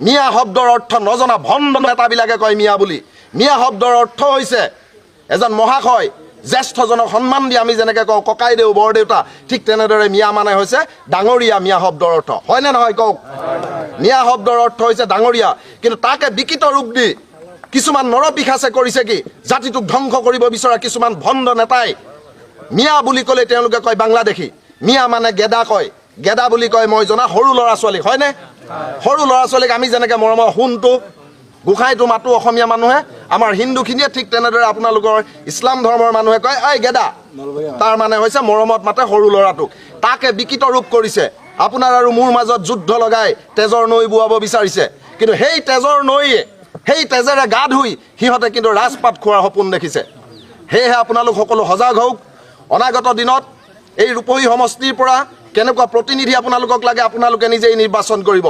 মিয়া শব্দৰ অৰ্থ নজনা ভণ্ড নেতাবিলাকে কয় মিয়া বুলি। মিয়া শব্দৰ অৰ্থ হৈছে এজন মহাশয় জ্যেষ্ঠজনক সন্মান দি আমি যেনেকৈ কওঁ ককাইদেউ বৰদেউতা, ঠিক তেনেদৰে মিয়া মানে হৈছে ডাঙৰীয়া। মিয়া শব্দৰ অৰ্থ হয়নে নহয় কওক? মিয়া শব্দৰ অৰ্থ হৈছে ডাঙৰীয়া। কিন্তু তাকে বিকৃত ৰূপ দি কিছুমান নৰপিশাচে কৰিছে কি, জাতিটোক ধ্বংস কৰিব বিচৰা কিছুমান ভণ্ড নেতাই মিয়া বুলি ক'লে তেওঁলোকে কয় বাংলাদেশী। মিয়া মানে গেদা কয়, গেদা বুলি কয় মই জনা সৰু ল'ৰা ছোৱালীক, হয়নে? সৰু ল'ৰা ছোৱালীক আমি যেনেকৈ মৰমৰ সোণটো গোসাঁইটো মাতো অসমীয়া মানুহে, আমাৰ হিন্দুখিনিয়ে ঠিক তেনেদৰে আপোনালোকৰ ইছলাম ধৰ্মৰ মানুহে কয় ঐ গেদা, তাৰ মানে হৈছে মৰমত মাতে সৰু ল'ৰাটোক। তাকে বিকৃত ৰূপ কৰিছে। আপোনাৰ আৰু মোৰ মাজত যুদ্ধ লগাই তেজৰ নৈ বোৱাব বিচাৰিছে। কিন্তু সেই তেজৰ নৈয়ে, সেই তেজেৰে গা ধুই সিহঁতে কিন্তু ৰাজপাত খোৱাৰ সপোন দেখিছে। সেয়েহে আপোনালোক সকলো সজাগ হওক। অনাগত দিনত এই ৰূপহী সমষ্টিৰ পৰা কেনেকুৱা প্ৰতিনিধি আপোনালোকক লাগে আপোনালোকে নিজেই নিৰ্বাচন কৰিব।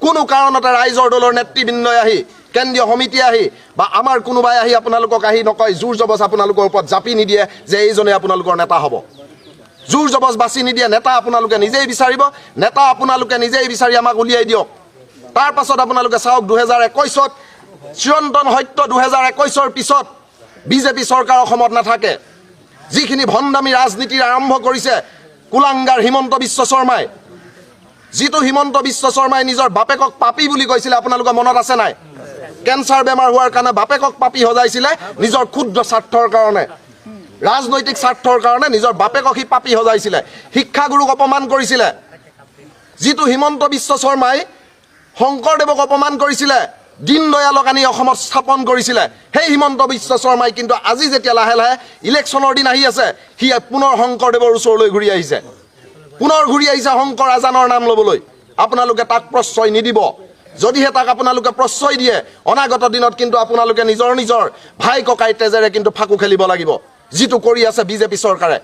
কোনো কাৰণতে ৰাইজৰ দলৰ নেতৃবৃন্দই আহি, কেন্দ্ৰীয় সমিতি আহি বা আমাৰ কোনোবাই আহি আপোনালোকক আহি নকয়, জোৰ জবজ আপোনালোকৰ ওপৰত জাপি নিদিয়ে যে এইজনে আপোনালোকৰ নেতা হ'ব। জোৰ জবজ বাছি নিদিয়ে। নেতা আপোনালোকে নিজেই বিচাৰিব। নেতা আপোনালোকে নিজেই বিচাৰি আমাক উলিয়াই দিয়ক। তাৰ পাছত আপোনালোকে চাওক 2021ত চিৰন্তন সত্য 2021ৰ পিছত বিজেপি চৰকাৰ অসমত নাথাকে। যিখিনি ভণ্ডামী ৰাজনীতিৰ আৰম্ভ কৰিছে কুলাংগাৰ হিমন্ত বিশ্ব শৰ্মাই, যিটো হিমন্ত বিশ্ব শৰ্মাই নিজৰ বাপেকক পাপী বুলি কৈছিলে আপোনালোকৰ মনত আছে নাই? কেঞ্চাৰ বেমাৰ হোৱাৰ কাৰণে বাপেকক পাপী সজাইছিলে নিজৰ ক্ষুদ্ৰ স্বাৰ্থৰ কাৰণে, ৰাজনৈতিক স্বাৰ্থৰ কাৰণে নিজৰ বাপেকক সি পাপী সজাইছিলে। শিক্ষাগুৰুক অপমান কৰিছিলে। যিটো হিমন্ত বিশ্ব শৰ্মাই শংকৰদেৱক অপমান কৰিছিলে, দীন দয়ালক আনি অসমত স্থাপন কৰিছিলে, সেই হিমন্ত বিশ্ব শৰ্মাই কিন্তু আজি যেতিয়া লাহে লাহে ইলেকশ্যনৰ দিন আহি আছে, সি পুনৰ শংকৰদেৱৰ ওচৰলৈ ঘূৰি আহিছে। পুনৰ ঘূৰি আহিছে শংকৰ আজানৰ নাম ল'বলৈ। আপোনালোকে তাক প্ৰশ্ৰয় নিদিব। যদিহে তাক আপোনালোকে প্ৰশ্ৰয় দিয়ে, অনাগত দিনত কিন্তু আপোনালোকে নিজৰ নিজৰ ভাই ককাই তেজেৰে কিন্তু ফাকু খেলিব লাগিব, যিটো কৰি আছে বিজেপি চৰকাৰে।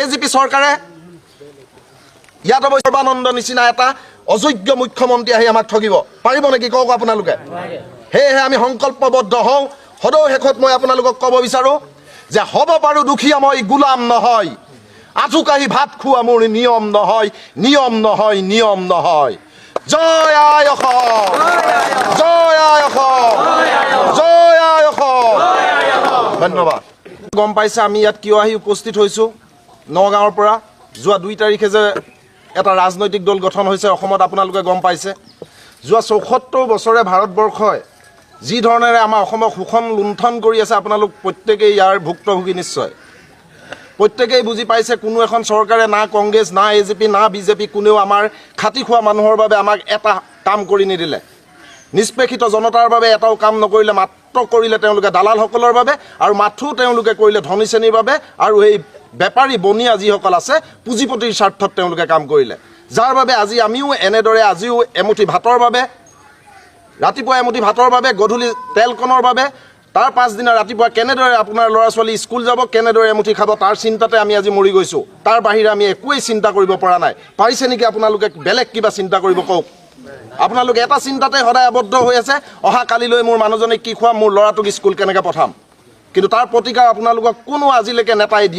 এজিপি চৰকাৰে ইয়াত সৰ্বানন্দ নিচিনা এটা অযোগ্য মুখ্যমন্ত্ৰী আহি আমাক ঠগিব পাৰিব নেকি কওক আপোনালোকে? সেয়েহে আমি সংকল্পবদ্ধ হওঁ। সদৌ শেষত মই আপোনালোকক ক'ব বিচাৰোঁ যে হ'ব পাৰোঁ দুখীয়া, মই গোলাম নহয়। আঁঠুকাঢ়ি ভাত খোৱা মোৰ নিয়ম নহয়, নিয়ম নহয়, নিয়ম নহয়। জয় আই অসম, জয় আই অসম, জয় আই অসম। ধন্যবাদ। গম পাইছে আমি ইয়াত কিয় আহি উপস্থিত হৈছোঁ? নগাঁৱৰ পৰা যোৱা 2 তাৰিখে যে এটা ৰাজনৈতিক দল গঠন হৈছে অসমত, আপোনালোকে গম পাইছে। যোৱা 74 বছৰে ভাৰতবৰ্ষই যি ধৰণেৰে আমাৰ অসমক শোষণ লুণ্ঠন কৰি আছে, আপোনালোক প্ৰত্যেকেই ইয়াৰ ভুক্তভোগী নিশ্চয়। প্ৰত্যেকেই বুজি পাইছে কোনো এখন চৰকাৰে, না কংগ্ৰেছ, না এজিপি, না বিজেপি, কোনেও আমাৰ খাটি খোৱা মানুহৰ বাবে আমাক এটা কাম কৰি নিদিলে। নিষ্পেষিত জনতাৰ বাবে এটাও কাম নকৰিলে। মাত্ৰ কৰিলে তেওঁলোকে দালালসকলৰ বাবে, আৰু মাথো তেওঁলোকে কৰিলে ধনী শ্ৰেণীৰ বাবে, আৰু এই বেপাৰী বনিয়া যিসকল আছে পুঁজিপতিৰ স্বাৰ্থত তেওঁলোকে কাম কৰিলে। যাৰ বাবে আজি আমিও এনেদৰে আজিও এমুঠি ভাতৰ বাবে, ৰাতিপুৱা এমুঠি ভাতৰ বাবে, গধূলি তেলকণৰ বাবে, তাৰ পাছদিনা ৰাতিপুৱা কেনেদৰে আপোনাৰ ল'ৰা ছোৱালী স্কুল যাব, কেনেদৰে এমুঠি খাব, তাৰ চিন্তাতে আমি আজি মৰি গৈছোঁ। তাৰ বাহিৰে আমি একোৱেই চিন্তা কৰিব পৰা নাই। পাৰিছে নেকি আপোনালোকে বেলেগ কিবা চিন্তা কৰিব কওক? আপোনালোকে এটা চিন্তাতে সদায় আবদ্ধ হৈ আছে, অহা কালিলৈ মোৰ মানুহজনীক কি খুৱাম, মোৰ ল'ৰাটোক স্কুল কেনেকৈ পঠাম। কিন্তু তাৰ প্ৰতিকাৰ আপোনালোকক কোনো আজিলৈকে নেতাই দিয়া